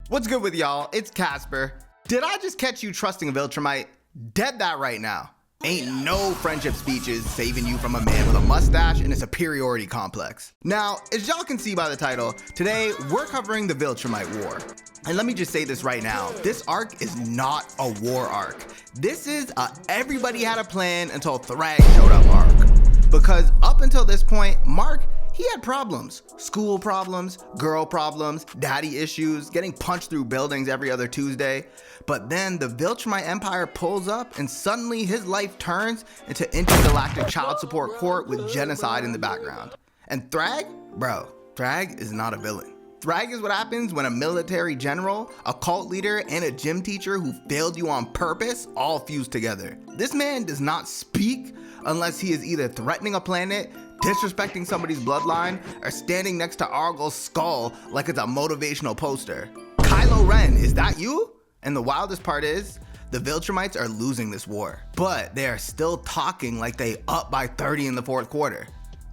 What's good with y'all? It's Casper. Did I just catch you trusting a Viltrumite? Dead that right now. Ain't no friendship speeches saving you from a man with a mustache and a superiority complex. Now, as y'all can see by the title, today we're covering the Viltrumite War. And let me just say this right now, this arc is not a war arc. This is a everybody had a plan until Thragg showed up arc. Because up until this point, Mark, he had problems. School problems, girl problems, daddy issues, getting punched through buildings every other Tuesday. But then the Viltrumite Empire pulls up and suddenly his life turns into intergalactic child support court with genocide in the background. And Thragg? Bro, Thragg is not a villain. Thragg is what happens when a military general, a cult leader, and a gym teacher who failed you on purpose all fuse together. This man does not speak unless he is either threatening a planet, disrespecting somebody's bloodline, or standing next to Argyl's skull like it's a motivational poster. Kylo Ren, is that you? And the wildest part is, the Viltrumites are losing this war, but they are still talking like they up by 30 in the fourth quarter.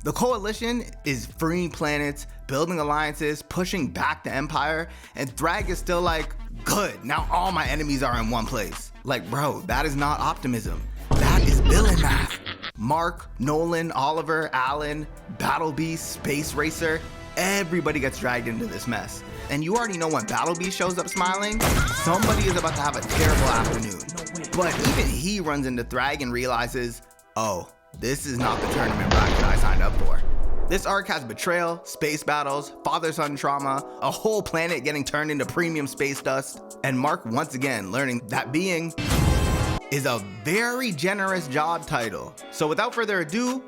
The coalition is freeing planets, building alliances, pushing back the Empire, and Thragg is still like, good, now all my enemies are in one place. Like, bro, that is not optimism. That is villain math. Mark, Nolan, Oliver, Alan, Battle Beast, Space Racer, everybody gets dragged into this mess. And you already know when Battle Beast shows up smiling, somebody is about to have a terrible afternoon. But even he runs into Thragg and realizes, oh, this is not the tournament bracket I signed up for. This arc has betrayal, space battles, father-son trauma, a whole planet getting turned into premium space dust, and Mark once again learning that being is a very generous job title. So without further ado,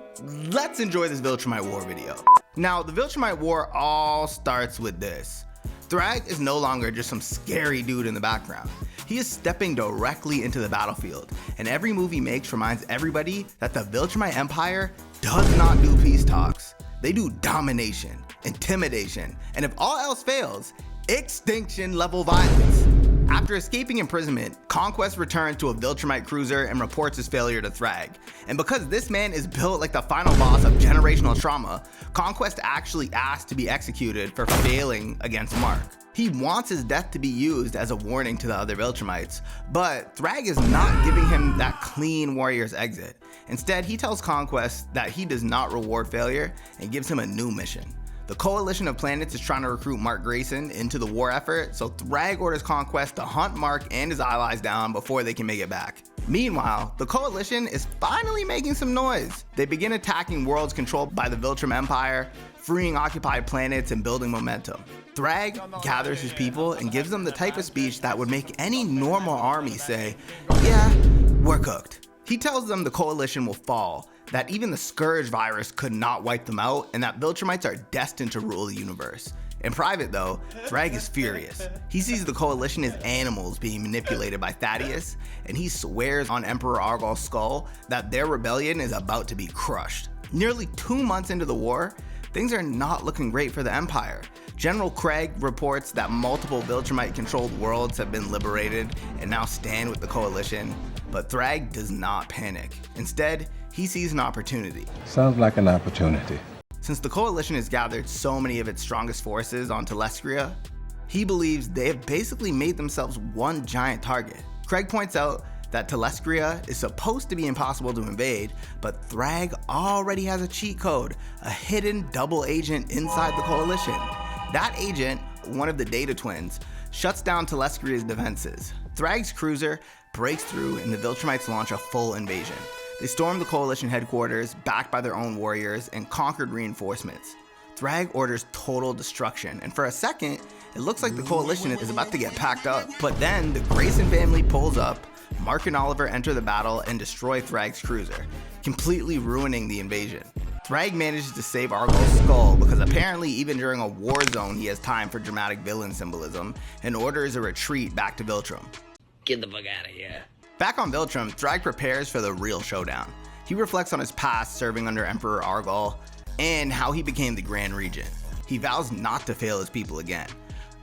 let's enjoy this Viltrumite War video. Now, the Viltrumite War all starts with this. Thragg is no longer just some scary dude in the background. He is stepping directly into the battlefield, and every move he makes reminds everybody that the Viltrumite Empire does not do peace talks. They do domination, intimidation, and if all else fails, extinction level violence. After escaping imprisonment, Conquest returns to a Viltrumite cruiser and reports his failure to Thragg. And because this man is built like the final boss of generational trauma, Conquest actually asked to be executed for failing against Mark. He wants his death to be used as a warning to the other Viltrumites, but Thragg is not giving him that clean warrior's exit. Instead, he tells Conquest that he does not reward failure and gives him a new mission. The coalition of planets is trying to recruit Mark Grayson into the war effort, so Thragg orders Conquest to hunt Mark and his allies down before they can make it back. Meanwhile, the coalition is finally making some noise. They begin attacking worlds controlled by the Viltrum Empire, freeing occupied planets and building momentum. Thragg gathers his people and gives them the type of speech that would make any normal army say, yeah, we're cooked. He tells them the coalition will fall, that even the Scourge virus could not wipe them out, and that Viltrumites are destined to rule the universe. In private though, Thragg is furious. He sees the coalition as animals being manipulated by Thaedus, and he swears on Emperor Argyl's skull that their rebellion is about to be crushed. Nearly 2 months into the war, things are not looking great for the Empire. General Craig reports that multiple Viltrumite-controlled worlds have been liberated and now stand with the coalition, but Thragg does not panic. Instead, he sees an opportunity. Sounds like an opportunity. Since the coalition has gathered so many of its strongest forces on Telescria, he believes they have basically made themselves one giant target. Craig points out that Telescria is supposed to be impossible to invade, but Thragg already has a cheat code, a hidden double agent inside the coalition. That agent, one of the Data Twins, shuts down Telescria's defenses. Thragg's cruiser breaks through and the Viltrumites launch a full invasion. They storm the coalition headquarters, backed by their own warriors, and conquered reinforcements. Thragg orders total destruction, and for a second, it looks like the coalition is about to get packed up. But then the Grayson family pulls up, Mark and Oliver enter the battle and destroy Thragg's cruiser, completely ruining the invasion. Thragg manages to save Argyl's skull because apparently even during a war zone he has time for dramatic villain symbolism and orders a retreat back to Viltrum. Get the fuck out of here. Back on Viltrum, Thragg prepares for the real showdown. He reflects on his past serving under Emperor Argyl and how he became the Grand Regent. He vows not to fail his people again.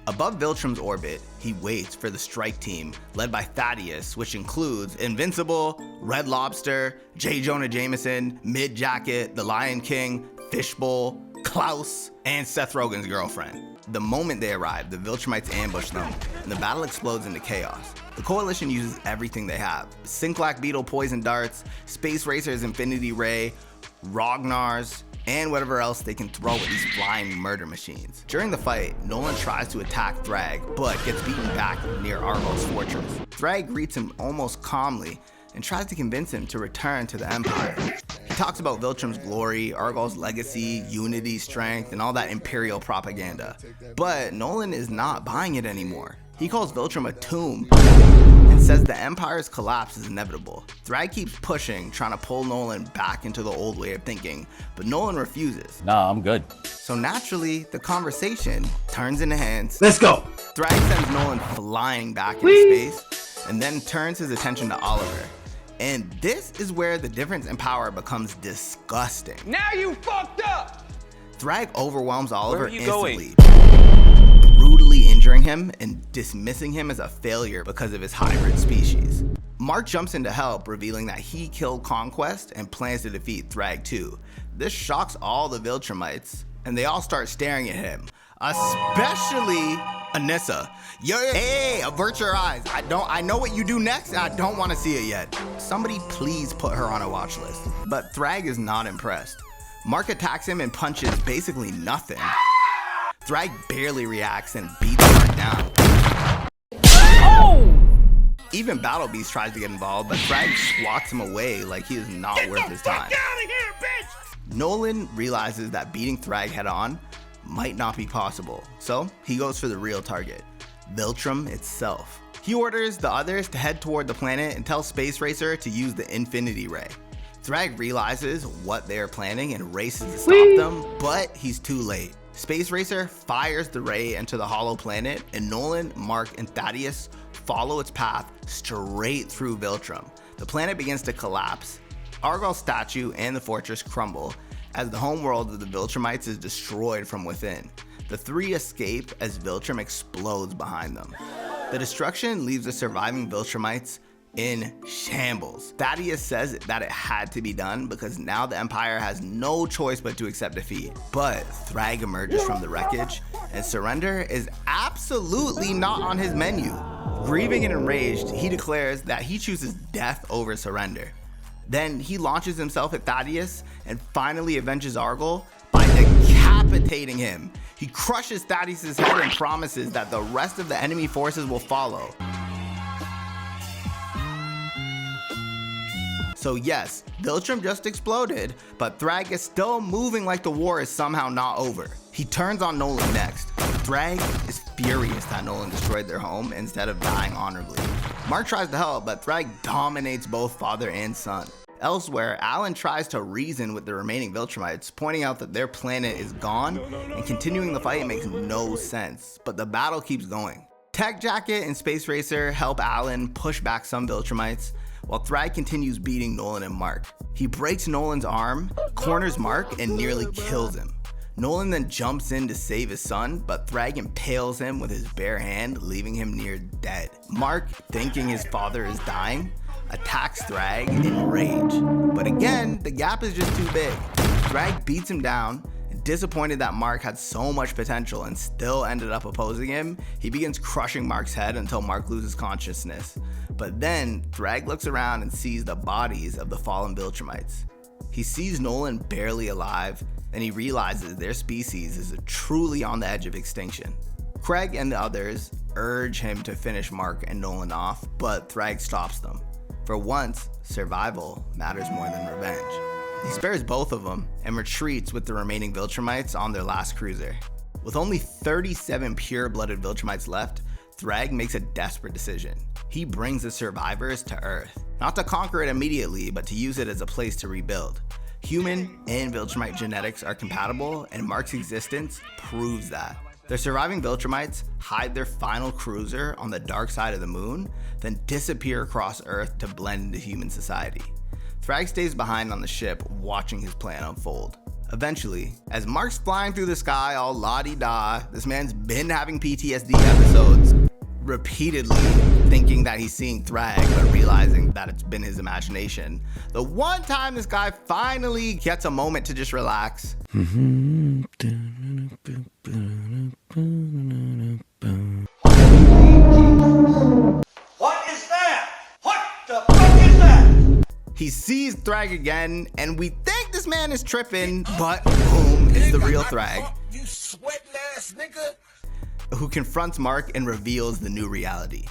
Above Viltrum's orbit, he waits for the strike team led by Thaedus, which includes Invincible, Red Lobster, J. Jonah Jameson, Mid Jacket, The Lion King, Fishbowl, Klaus, and Seth Rogen's girlfriend. The moment they arrive, the Viltrumites ambush them, and the battle explodes into chaos. The Coalition uses everything they have: Synclac Beetle poison darts, Space Racer's Infinity Ray, Rognar's, and whatever else they can throw with these flying murder machines. During the fight, Nolan tries to attack Thragg, but gets beaten back near Argol's fortress. Thragg greets him almost calmly and tries to convince him to return to the Empire. He talks about Viltrum's glory, Argol's legacy, unity, strength, and all that Imperial propaganda. But Nolan is not buying it anymore. He calls Viltrum a tomb and says the Empire's collapse is inevitable. Thragg keeps pushing, trying to pull Nolan back into the old way of thinking, but Nolan refuses. Nah, I'm good. So naturally, the conversation turns into hands. Let's go! Thragg sends Nolan flying back into space, and then turns his attention to Oliver. And this is where the difference in power becomes disgusting. Now you fucked up! Thragg overwhelms Oliver Where are you instantly, brutally injuring him and dismissing him as a failure because of his hybrid species. Mark jumps in to help, revealing that he killed Conquest and plans to defeat Thragg too. This shocks all the Viltrumites, and they all start staring at him, especially Anissa. Hey, avert your eyes. I know what you do next, and I don't want to see it yet. Somebody please put her on a watch list. But Thragg is not impressed. Mark attacks him and punches basically nothing. Thragg barely reacts and beats Mark down. Oh! Even Battle Beast tries to get involved, but Thragg swats him away like he is not worth his time. Get out of here, bitch! Nolan realizes that beating Thragg head on might not be possible, so he goes for the real target, Viltrum itself. He orders the others to head toward the planet and tells Space Racer to use the Infinity Ray. Thragg realizes what they are planning and races to stop them, but he's too late. Space Racer fires the ray into the hollow planet, and Nolan, Mark, and Thaedus follow its path straight through Viltrum. The planet begins to collapse. Argol's statue and the fortress crumble as the homeworld of the Viltrumites is destroyed from within. The three escape as Viltrum explodes behind them. The destruction leaves the surviving Viltrumites in shambles. Thaedus says that it had to be done because now the Empire has no choice but to accept defeat. But Thragg emerges from the wreckage, and surrender is absolutely not on his menu. Grieving and enraged, he declares that he chooses death over surrender. Then he launches himself at Thaedus and finally avenges Argol by decapitating him. He crushes Thaedus' head and promises that the rest of the enemy forces will follow. So yes, Viltrum just exploded, but Thragg is still moving like the war is somehow not over. He turns on Nolan next. Thragg is furious that Nolan destroyed their home instead of dying honorably. Mark tries to help, but Thragg dominates both father and son. Elsewhere, Alan tries to reason with the remaining Viltrumites, pointing out that their planet is gone, and continuing the fight makes no sense, but the battle keeps going. Tech Jacket and Space Racer help Alan push back some Viltrumites, while Thragg continues beating Nolan and Mark. He breaks Nolan's arm, corners Mark, and nearly kills him. Nolan then jumps in to save his son, but Thragg impales him with his bare hand, leaving him near dead. Mark, thinking his father is dying, attacks Thragg in rage. But again, the gap is just too big. Thragg beats him down, and disappointed that Mark had so much potential and still ended up opposing him, he begins crushing Mark's head until Mark loses consciousness. But then, Thragg looks around and sees the bodies of the fallen Viltrumites. He sees Nolan barely alive, and he realizes their species is truly on the edge of extinction. Craig and the others urge him to finish Mark and Nolan off, but Thragg stops them. For once, survival matters more than revenge. He spares both of them and retreats with the remaining Viltrumites on their last cruiser. With only 37 pure-blooded Viltrumites left, Thragg makes a desperate decision. He brings the survivors to Earth, not to conquer it immediately, but to use it as a place to rebuild. Human and Viltrumite genetics are compatible, and Mark's existence proves that. The surviving Viltrumites hide their final cruiser on the dark side of the moon, then disappear across Earth to blend into human society. Thragg stays behind on the ship, watching his plan unfold. Eventually, as Mark's flying through the sky all la-di-da, this man's been having PTSD episodes, repeatedly thinking that he's seeing Thragg, but realizing that it's been his imagination. The one time this guy finally gets a moment to just relax, What is that? What the fuck is that? He sees Thragg again, and we think this man is tripping, but boom, it's the real Thragg, You sweating ass nigga. who confronts Mark and reveals the new reality.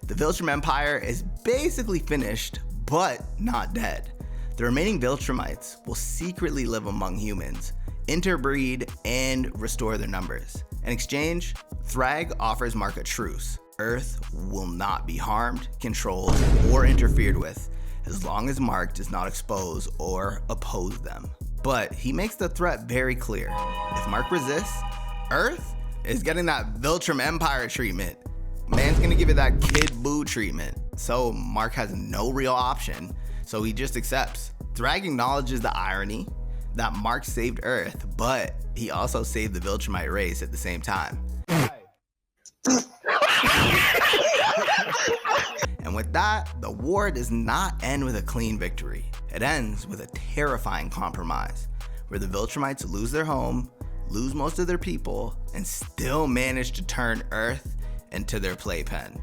The Viltrum Empire is basically finished, but not dead. The remaining Viltrumites will secretly live among humans, interbreed, and restore their numbers. In exchange, Thragg offers Mark a truce. Earth will not be harmed, controlled, or interfered with, as long as Mark does not expose or oppose them. But he makes the threat very clear. If Mark resists, Earth is getting that Viltrum Empire treatment. Man's gonna give it that Kid Buu treatment. So Mark has no real option, so he just accepts. Thragg acknowledges the irony that Mark saved Earth, but he also saved the Viltrumite race at the same time. And with that, the war does not end with a clean victory. It ends with a terrifying compromise, where the Viltrumites lose their home, lose most of their people, and still manage to turn Earth into their playpen.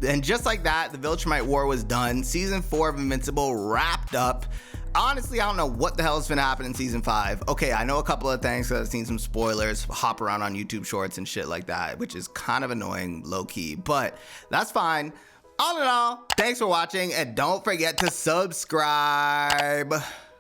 And just like that, the Viltrumite War was done. Season 4 of Invincible wrapped up. Honestly, I don't know what the hell is gonna happen in season 5. Okay, I know a couple of things because I've seen some spoilers hop around on YouTube shorts and shit like that, which is kind of annoying, low key, but that's fine. All in all, thanks for watching, and don't forget to subscribe.